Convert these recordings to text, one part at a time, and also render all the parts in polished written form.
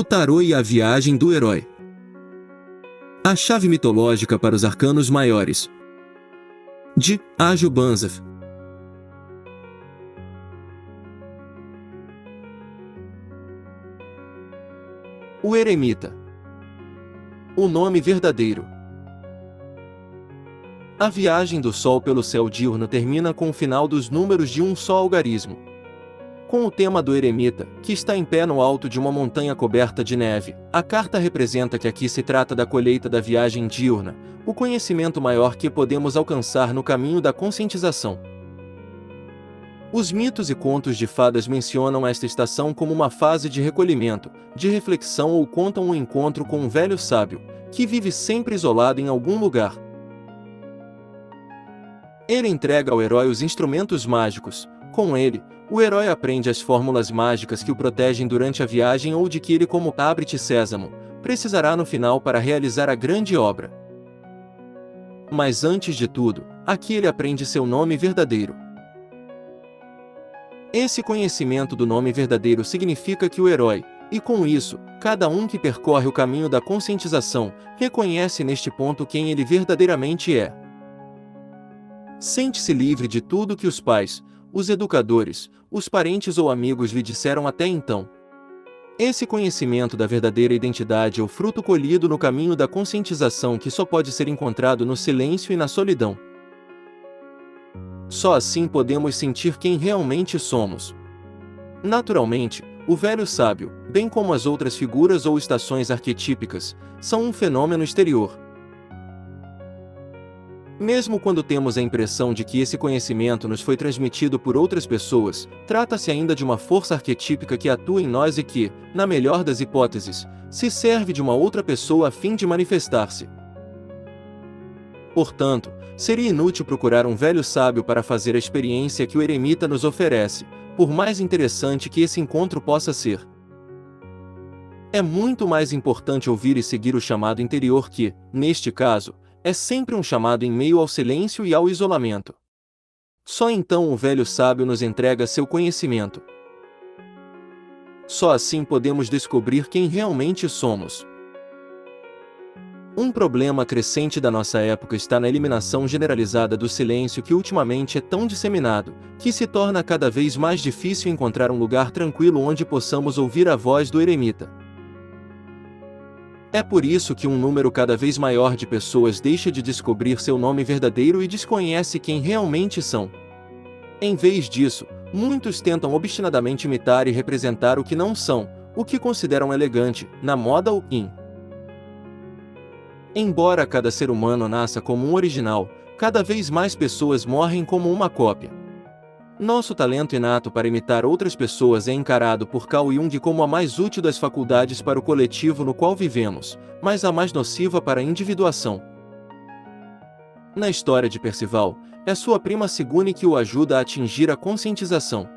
O tarô e a viagem do herói. A chave mitológica para os arcanos maiores. De Ajo Banzaf. O eremita. O nome verdadeiro. A viagem do Sol pelo céu diurno termina com o final dos números de um só algarismo. Com o tema do eremita, que está em pé no alto de uma montanha coberta de neve, a carta representa que aqui se trata da colheita da viagem diurna, o conhecimento maior que podemos alcançar no caminho da conscientização. Os mitos e contos de fadas mencionam esta estação como uma fase de recolhimento, de reflexão ou contam um encontro com um velho sábio, que vive sempre isolado em algum lugar. Ele entrega ao herói os instrumentos mágicos. Com ele, o herói aprende as fórmulas mágicas que o protegem durante a viagem ou de que ele, como abre-te sésamo, precisará no final para realizar a grande obra. Mas antes de tudo, aqui ele aprende seu nome verdadeiro. Esse conhecimento do nome verdadeiro significa que o herói, e com isso, cada um que percorre o caminho da conscientização, reconhece neste ponto quem ele verdadeiramente é. Sente-se livre de tudo que os pais, os educadores, os parentes ou amigos lhe disseram até então. Esse conhecimento da verdadeira identidade é o fruto colhido no caminho da conscientização que só pode ser encontrado no silêncio e na solidão. Só assim podemos sentir quem realmente somos. Naturalmente, o velho sábio, bem como as outras figuras ou estações arquetípicas, são um fenômeno exterior. Mesmo quando temos a impressão de que esse conhecimento nos foi transmitido por outras pessoas, trata-se ainda de uma força arquetípica que atua em nós e que, na melhor das hipóteses, se serve de uma outra pessoa a fim de manifestar-se. Portanto, seria inútil procurar um velho sábio para fazer a experiência que o eremita nos oferece, por mais interessante que esse encontro possa ser. É muito mais importante ouvir e seguir o chamado interior que, neste caso, é sempre um chamado em meio ao silêncio e ao isolamento. Só então o velho sábio nos entrega seu conhecimento. Só assim podemos descobrir quem realmente somos. Um problema crescente da nossa época está na eliminação generalizada do silêncio que ultimamente é tão disseminado, que se torna cada vez mais difícil encontrar um lugar tranquilo onde possamos ouvir a voz do eremita. É por isso que um número cada vez maior de pessoas deixa de descobrir seu nome verdadeiro e desconhece quem realmente são. Em vez disso, muitos tentam obstinadamente imitar e representar o que não são, o que consideram elegante, na moda ou in. Embora cada ser humano nasça como um original, cada vez mais pessoas morrem como uma cópia. Nosso talento inato para imitar outras pessoas é encarado por Carl Jung como a mais útil das faculdades para o coletivo no qual vivemos, mas a mais nociva para a individuação. Na história de Percival, é sua prima Sigourney que o ajuda a atingir a conscientização.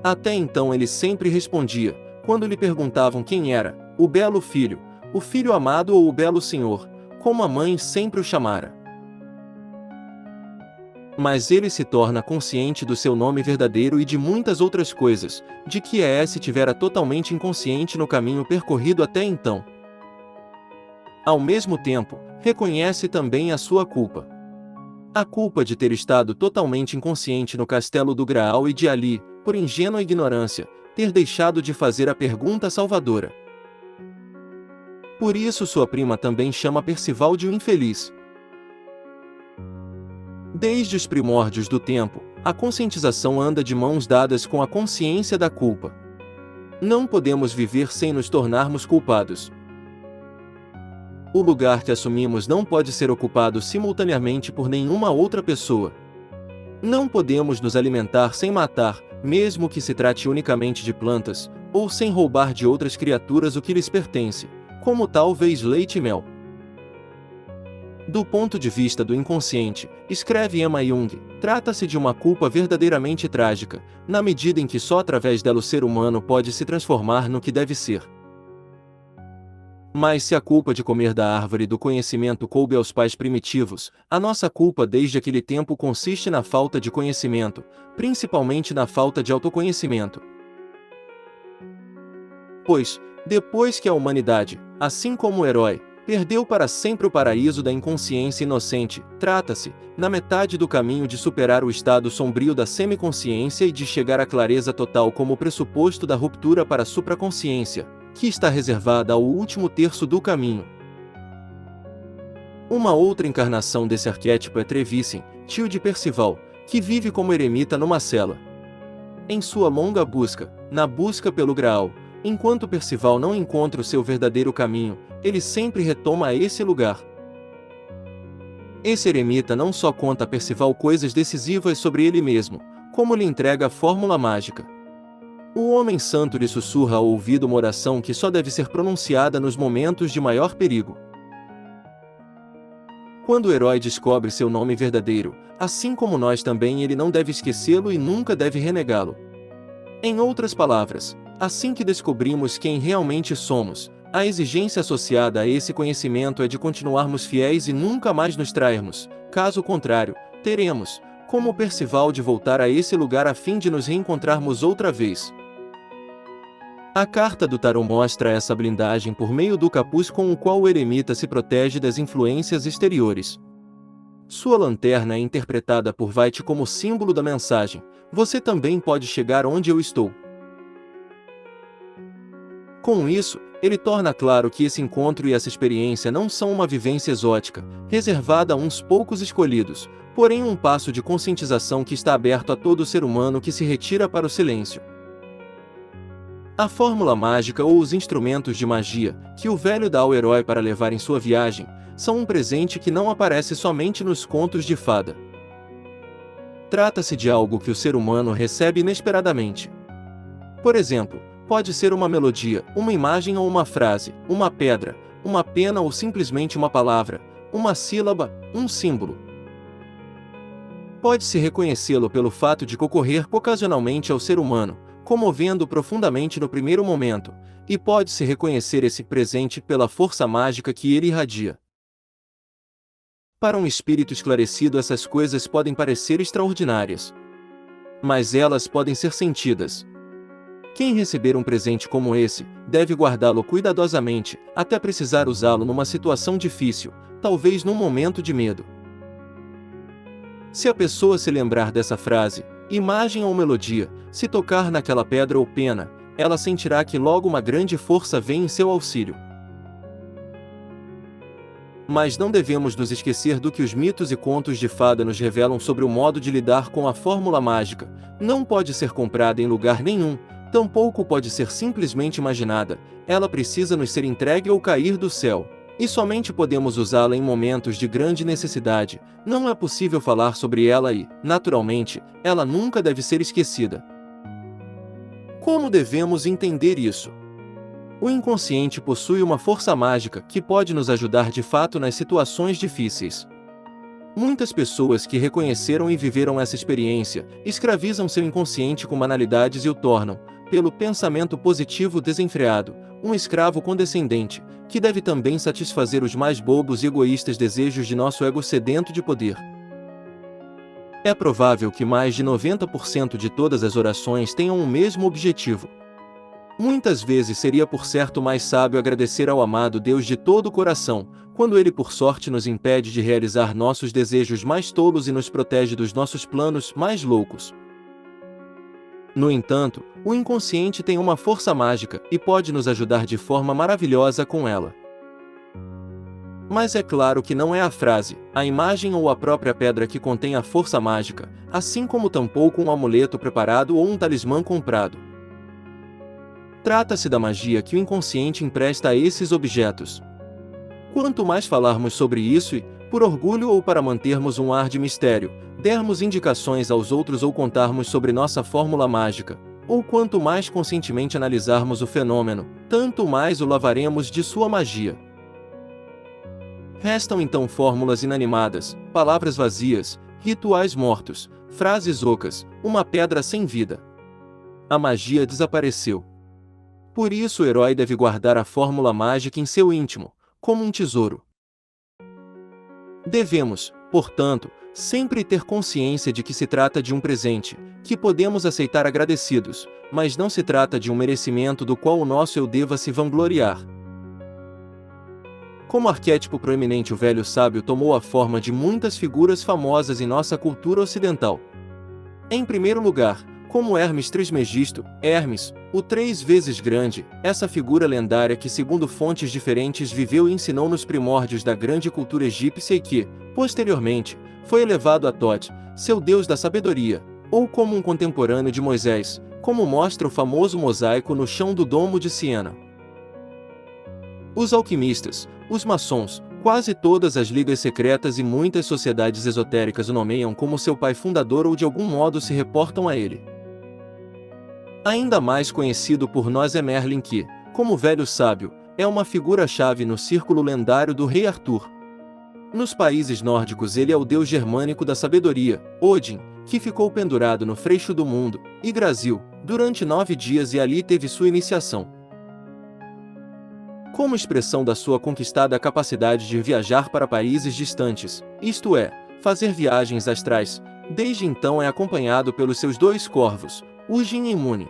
Até então ele sempre respondia, quando lhe perguntavam quem era, o belo filho, o filho amado ou o belo senhor, como a mãe sempre o chamara. Mas ele se torna consciente do seu nome verdadeiro e de muitas outras coisas, de que se tivera totalmente inconsciente no caminho percorrido até então. Ao mesmo tempo, reconhece também a sua culpa. A culpa de ter estado totalmente inconsciente no castelo do Graal e de ali, por ingênua ignorância, ter deixado de fazer a pergunta salvadora. Por isso sua prima também chama Percival de um infeliz. Desde os primórdios do tempo, a conscientização anda de mãos dadas com a consciência da culpa. Não podemos viver sem nos tornarmos culpados. O lugar que assumimos não pode ser ocupado simultaneamente por nenhuma outra pessoa. Não podemos nos alimentar sem matar, mesmo que se trate unicamente de plantas, ou sem roubar de outras criaturas o que lhes pertence, como talvez leite e mel. Do ponto de vista do inconsciente, escreve Emma Jung, trata-se de uma culpa verdadeiramente trágica, na medida em que só através dela o ser humano pode se transformar no que deve ser. Mas se a culpa de comer da árvore do conhecimento coube aos pais primitivos, a nossa culpa desde aquele tempo consiste na falta de conhecimento, principalmente na falta de autoconhecimento. Pois, Depois que a humanidade, assim como o herói, perdeu para sempre o paraíso da inconsciência inocente, trata-se, na metade do caminho, de superar o estado sombrio da semiconsciência e de chegar à clareza total como pressuposto da ruptura para a supraconsciência, que está reservada ao último terço do caminho. Uma outra encarnação desse arquétipo é Trevisan, tio de Percival, que vive como eremita numa cela. Em sua longa busca, na busca pelo Graal, enquanto Percival não encontra o seu verdadeiro caminho, ele sempre retoma a esse lugar. Esse eremita não só conta a Percival coisas decisivas sobre ele mesmo, como lhe entrega a fórmula mágica. O homem santo lhe sussurra ao ouvido uma oração que só deve ser pronunciada nos momentos de maior perigo. Quando o herói descobre seu nome verdadeiro, assim como nós também, ele não deve esquecê-lo e nunca deve renegá-lo. Em outras palavras, assim que descobrimos quem realmente somos, a exigência associada a esse conhecimento é de continuarmos fiéis e nunca mais nos trairmos, caso contrário, teremos, como Percival, de voltar a esse lugar a fim de nos reencontrarmos outra vez. A carta do tarô mostra essa blindagem por meio do capuz com o qual o eremita se protege das influências exteriores. Sua lanterna é interpretada por Veit como símbolo da mensagem: você também pode chegar onde eu estou. Com isso, ele torna claro que esse encontro e essa experiência não são uma vivência exótica, reservada a uns poucos escolhidos, porém um passo de conscientização que está aberto a todo ser humano que se retira para o silêncio. A fórmula mágica ou os instrumentos de magia, que o velho dá ao herói para levar em sua viagem, são um presente que não aparece somente nos contos de fada. Trata-se de algo que o ser humano recebe inesperadamente. Por exemplo, pode ser uma melodia, uma imagem ou uma frase, uma pedra, uma pena ou simplesmente uma palavra, uma sílaba, um símbolo. Pode-se reconhecê-lo pelo fato de ocorrer ocasionalmente ao ser humano, comovendo profundamente no primeiro momento, e pode-se reconhecer esse presente pela força mágica que ele irradia. Para um espírito esclarecido, essas coisas podem parecer extraordinárias, mas elas podem ser sentidas. Quem receber um presente como esse, deve guardá-lo cuidadosamente, até precisar usá-lo numa situação difícil, talvez num momento de medo. Se a pessoa se lembrar dessa frase, imagem ou melodia, se tocar naquela pedra ou pena, ela sentirá que logo uma grande força vem em seu auxílio. Mas não devemos nos esquecer do que os mitos e contos de fada nos revelam sobre o modo de lidar com a fórmula mágica. Não pode ser comprada em lugar nenhum, tampouco pode ser simplesmente imaginada, ela precisa nos ser entregue ou cair do céu. E somente podemos usá-la em momentos de grande necessidade, não é possível falar sobre ela e, naturalmente, ela nunca deve ser esquecida. Como devemos entender isso? O inconsciente possui uma força mágica que pode nos ajudar de fato nas situações difíceis. Muitas pessoas que reconheceram e viveram essa experiência, escravizam seu inconsciente com banalidades e o tornam, pelo pensamento positivo desenfreado, um escravo condescendente, que deve também satisfazer os mais bobos e egoístas desejos de nosso ego sedento de poder. É provável que mais de 90% de todas as orações tenham o mesmo objetivo. Muitas vezes seria por certo mais sábio agradecer ao amado Deus de todo o coração, quando Ele por sorte nos impede de realizar nossos desejos mais tolos e nos protege dos nossos planos mais loucos. No entanto, o inconsciente tem uma força mágica e pode nos ajudar de forma maravilhosa com ela. Mas é claro que não é a frase, a imagem ou a própria pedra que contém a força mágica, assim como tampouco um amuleto preparado ou um talismã comprado. Trata-se da magia que o inconsciente empresta a esses objetos. Quanto mais falarmos sobre isso e, por orgulho ou para mantermos um ar de mistério, dermos indicações aos outros ou contarmos sobre nossa fórmula mágica, ou quanto mais conscientemente analisarmos o fenômeno, tanto mais o lavaremos de sua magia. Restam então fórmulas inanimadas, palavras vazias, rituais mortos, frases ocas, uma pedra sem vida. A magia desapareceu. Por isso o herói deve guardar a fórmula mágica em seu íntimo, como um tesouro. Devemos, portanto, Sempre ter consciência de que se trata de um presente, que podemos aceitar agradecidos, mas não se trata de um merecimento do qual o nosso eu deva se vangloriar. Como arquétipo proeminente, o velho sábio tomou a forma de muitas figuras famosas em nossa cultura ocidental. Em primeiro lugar, como Hermes Trismegisto, Hermes, o 3 vezes grande, essa figura lendária que, segundo fontes diferentes, viveu e ensinou nos primórdios da grande cultura egípcia e que, posteriormente, foi elevado a Thoth, seu deus da sabedoria, ou como um contemporâneo de Moisés, como mostra o famoso mosaico no chão do Domo de Siena. Os alquimistas, os maçons, quase todas as ligas secretas e muitas sociedades esotéricas o nomeiam como seu pai fundador ou de algum modo se reportam a ele. Ainda mais conhecido por nós é Merlin que, como velho sábio, é uma figura-chave no círculo lendário do rei Arthur. Nos países nórdicos ele é o deus germânico da sabedoria, Odin, que ficou pendurado no freixo do mundo, Yggdrasil, durante 9 dias e ali teve sua iniciação. Como expressão da sua conquistada capacidade de viajar para países distantes, isto é, fazer viagens astrais, desde então é acompanhado pelos seus 2 corvos, Hugin e Mune.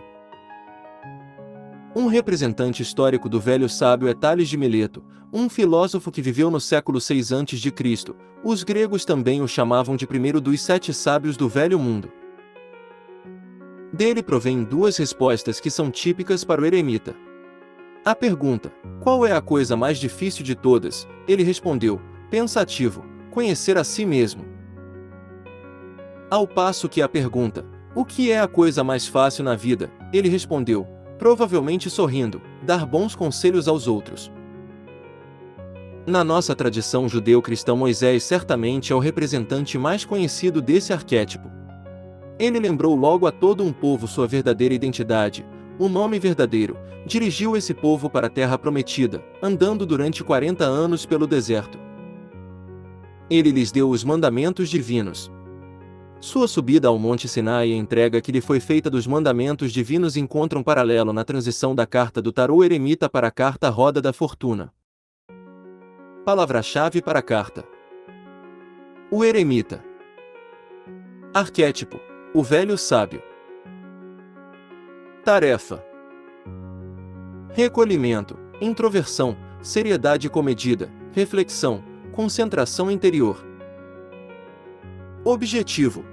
Um representante histórico do velho sábio é Tales de Mileto, um filósofo que viveu no século 6 a.C. Os gregos também o chamavam de primeiro dos 7 sábios do velho mundo. Dele provém 2 respostas que são típicas para o eremita. A pergunta, qual é a coisa mais difícil de todas? Ele respondeu, pensativo, conhecer a si mesmo. Ao passo que a pergunta, o que é a coisa mais fácil na vida? Ele respondeu, provavelmente sorrindo, dar bons conselhos aos outros. Na nossa tradição judeu-cristã, Moisés certamente é o representante mais conhecido desse arquétipo. Ele lembrou logo a todo um povo sua verdadeira identidade, o nome verdadeiro, dirigiu esse povo para a terra prometida, andando durante 40 anos pelo deserto. Ele lhes deu os mandamentos divinos. Sua subida ao Monte Sinai e a entrega que lhe foi feita dos mandamentos divinos encontram paralelo na transição da carta do tarô eremita para a carta Roda da Fortuna. Palavra-chave para a carta: o eremita. Arquétipo: o velho sábio. Tarefa: recolhimento, introversão, seriedade comedida, reflexão, concentração interior. Objetivo: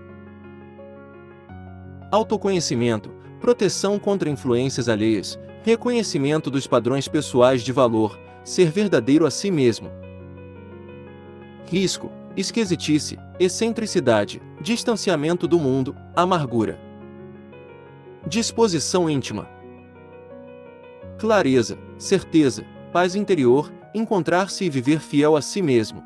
autoconhecimento, proteção contra influências alheias, reconhecimento dos padrões pessoais de valor, ser verdadeiro a si mesmo. Risco: esquisitice, excentricidade, distanciamento do mundo, amargura. Disposição íntima: clareza, certeza, paz interior, encontrar-se e viver fiel a si mesmo.